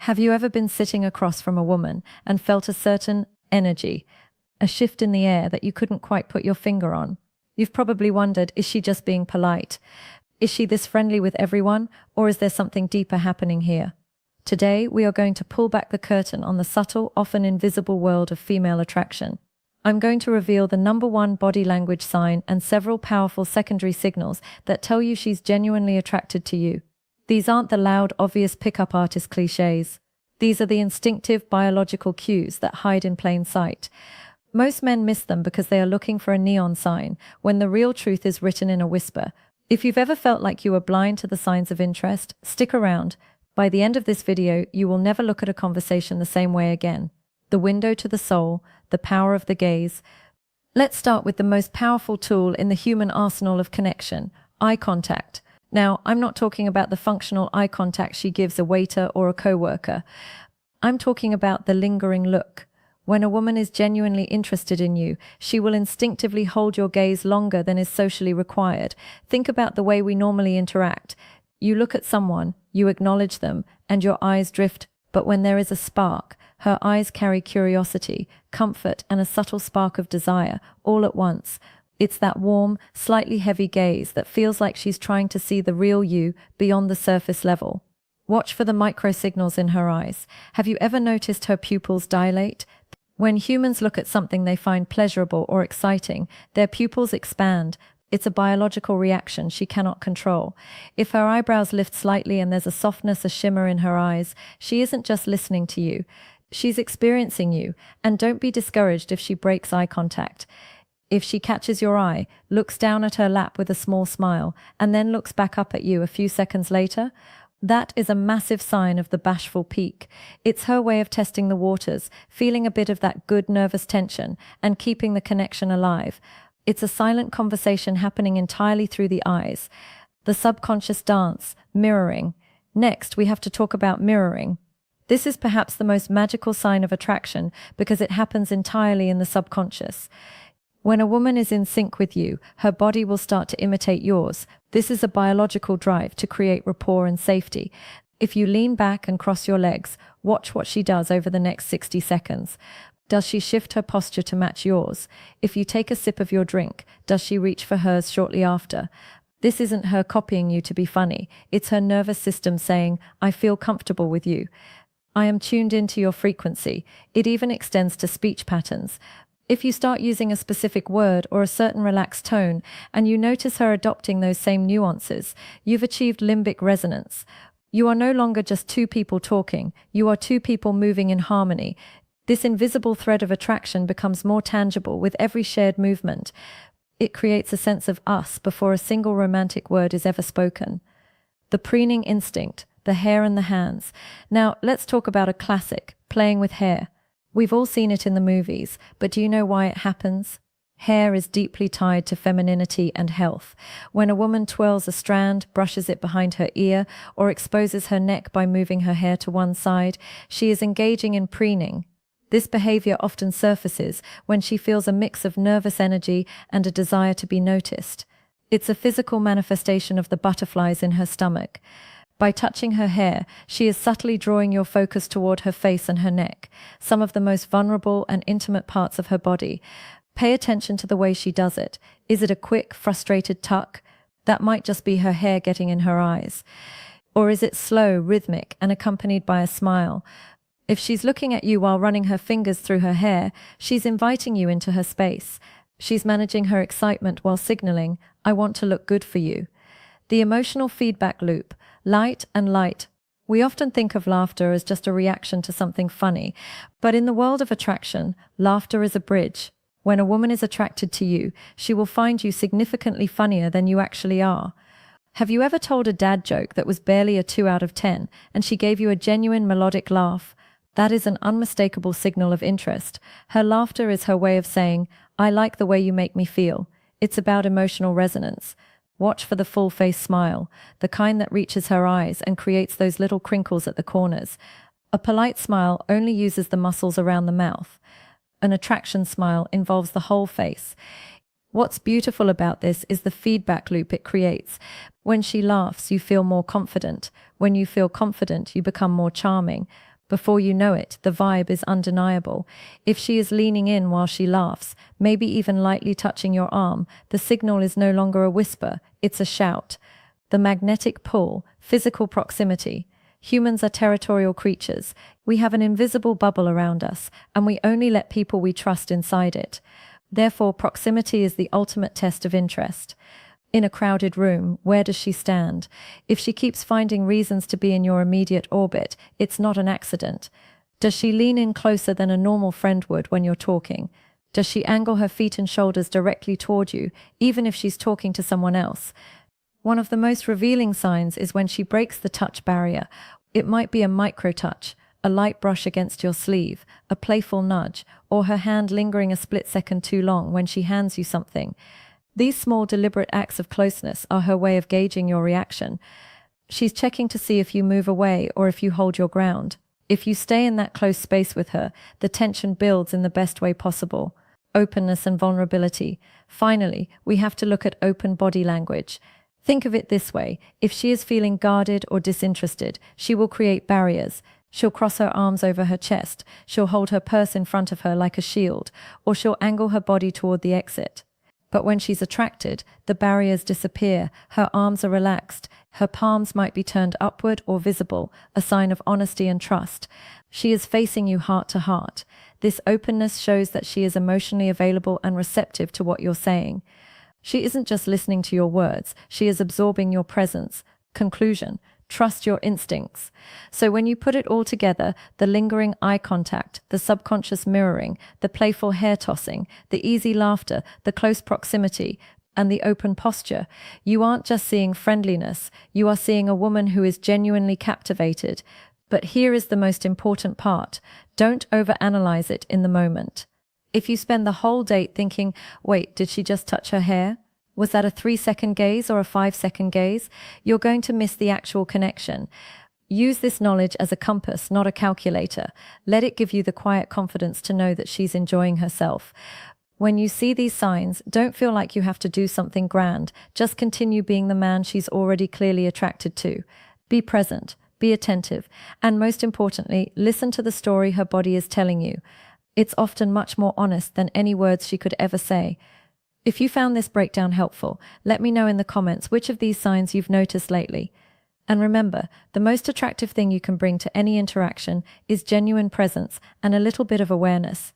Have you ever been sitting across from a woman and felt a certain energy, a shift in the air that you couldn't quite put your finger on? You've probably wondered, is she just being polite? Is she this friendly with everyone, or is there something deeper happening here? Today, we are going to pull back the curtain on the subtle, often invisible world of female attraction. I'm going to reveal the number one body language sign and several powerful secondary signals that tell you she's genuinely attracted to you. These aren't the loud, obvious pickup artist cliches. These are the instinctive, biological cues that hide in plain sight. Most men miss them because they are looking for a neon sign, when the real truth is written in a whisper. If you've ever felt like you were blind to the signs of interest, stick around. By the end of this video, you will never look at a conversation the same way again. The window to the soul, the power of the gaze. Let's start with the most powerful tool in the human arsenal of connection, eye contact. Now, I'm not talking about the functional eye contact she gives a waiter or a coworker. I'm talking about the lingering look. When a woman is genuinely interested in you, she will instinctively hold your gaze longer than is socially required. Think about the way we normally interact. You look at someone, you acknowledge them, and your eyes drift. But when there is a spark, her eyes carry curiosity, comfort, and a subtle spark of desire, all at once. It's that warm, slightly heavy gaze that feels like she's trying to see the real you beyond the surface level. Watch for the micro-signals in her eyes. Have you ever noticed her pupils dilate? When humans look at something they find pleasurable or exciting, their pupils expand. It's a biological reaction she cannot control. If her eyebrows lift slightly and there's a softness, a shimmer in her eyes, she isn't just listening to you. She's experiencing you, and don't be discouraged if she breaks eye contact. If she catches your eye, looks down at her lap with a small smile, and then looks back up at you a few seconds later, that is a massive sign of the bashful peak. It's her way of testing the waters, feeling a bit of that good nervous tension, and keeping the connection alive. It's a silent conversation happening entirely through the eyes. The subconscious dance, mirroring. Next, we have to talk about mirroring. This is perhaps the most magical sign of attraction because it happens entirely in the subconscious. When a woman is in sync with you, her body will start to imitate yours. This is a biological drive to create rapport and safety. If you lean back and cross your legs, watch what she does over the next 60 seconds. Does she shift her posture to match yours? If you take a sip of your drink, does she reach for hers shortly after? This isn't her copying you to be funny. It's her nervous system saying, I feel comfortable with you. I am tuned into your frequency. It even extends to speech patterns. If you start using a specific word or a certain relaxed tone, and you notice her adopting those same nuances, you've achieved limbic resonance. You are no longer just two people talking, you are two people moving in harmony. This invisible thread of attraction becomes more tangible with every shared movement. It creates a sense of us before a single romantic word is ever spoken. The preening instinct, the hair and the hands. Now, let's talk about a classic, playing with hair. We've all seen it in the movies, but do you know why it happens? Hair is deeply tied to femininity and health. When a woman twirls a strand, brushes it behind her ear, or exposes her neck by moving her hair to one side, she is engaging in preening. This behavior often surfaces when she feels a mix of nervous energy and a desire to be noticed. It's a physical manifestation of the butterflies in her stomach. By touching her hair, she is subtly drawing your focus toward her face and her neck, some of the most vulnerable and intimate parts of her body. Pay attention to the way she does it. Is it a quick, frustrated tuck? That might just be her hair getting in her eyes. Or is it slow, rhythmic, and accompanied by a smile? If she's looking at you while running her fingers through her hair, she's inviting you into her space. She's managing her excitement while signaling, I want to look good for you. The emotional feedback loop, light and light. We often think of laughter as just a reaction to something funny, but in the world of attraction, laughter is a bridge. When a woman is attracted to you, she will find you significantly funnier than you actually are. Have you ever told a dad joke that was barely a 2 out of 10, and she gave you a genuine melodic laugh? That is an unmistakable signal of interest. Her laughter is her way of saying, I like the way you make me feel. It's about emotional resonance. Watch for the full face smile, the kind that reaches her eyes and creates those little crinkles at the corners. A polite smile only uses the muscles around the mouth. An attraction smile involves the whole face. What's beautiful about this is the feedback loop it creates. When she laughs, you feel more confident. When you feel confident, you become more charming. Before you know it, the vibe is undeniable. If she is leaning in while she laughs, maybe even lightly touching your arm, the signal is no longer a whisper, it's a shout. The magnetic pull, physical proximity. Humans are territorial creatures. We have an invisible bubble around us, and we only let people we trust inside it. Therefore, proximity is the ultimate test of interest. In a crowded room, where does she stand? If she keeps finding reasons to be in your immediate orbit, it's not an accident. Does she lean in closer than a normal friend would when you're talking? Does she angle her feet and shoulders directly toward you, even if she's talking to someone else? One of the most revealing signs is when she breaks the touch barrier. It might be a micro touch, a light brush against your sleeve, a playful nudge, or her hand lingering a split second too long when she hands you something. These small, deliberate acts of closeness are her way of gauging your reaction. She's checking to see if you move away or if you hold your ground. If you stay in that close space with her, the tension builds in the best way possible. Openness and vulnerability. Finally, we have to look at open body language. Think of it this way. If she is feeling guarded or disinterested, she will create barriers. She'll cross her arms over her chest. She'll hold her purse in front of her like a shield, or she'll angle her body toward the exit. But when she's attracted, the barriers disappear, her arms are relaxed, her palms might be turned upward or visible, a sign of honesty and trust. She is facing you heart to heart. This openness shows that she is emotionally available and receptive to what you're saying. She isn't just listening to your words, she is absorbing your presence. Conclusion: trust your instincts. So when you put it all together, the lingering eye contact, the subconscious mirroring, the playful hair tossing, the easy laughter, the close proximity, and the open posture, you aren't just seeing friendliness, you are seeing a woman who is genuinely captivated. But here is the most important part. Don't overanalyze it in the moment. If you spend the whole date thinking, wait, did she just touch her hair? Was that a 3-second gaze or a 5-second gaze? You're going to miss the actual connection. Use this knowledge as a compass, not a calculator. Let it give you the quiet confidence to know that she's enjoying herself. When you see these signs, don't feel like you have to do something grand. Just continue being the man she's already clearly attracted to. Be present, be attentive, and most importantly, listen to the story her body is telling you. It's often much more honest than any words she could ever say. If you found this breakdown helpful, let me know in the comments which of these signs you've noticed lately. And remember, the most attractive thing you can bring to any interaction is genuine presence and a little bit of awareness.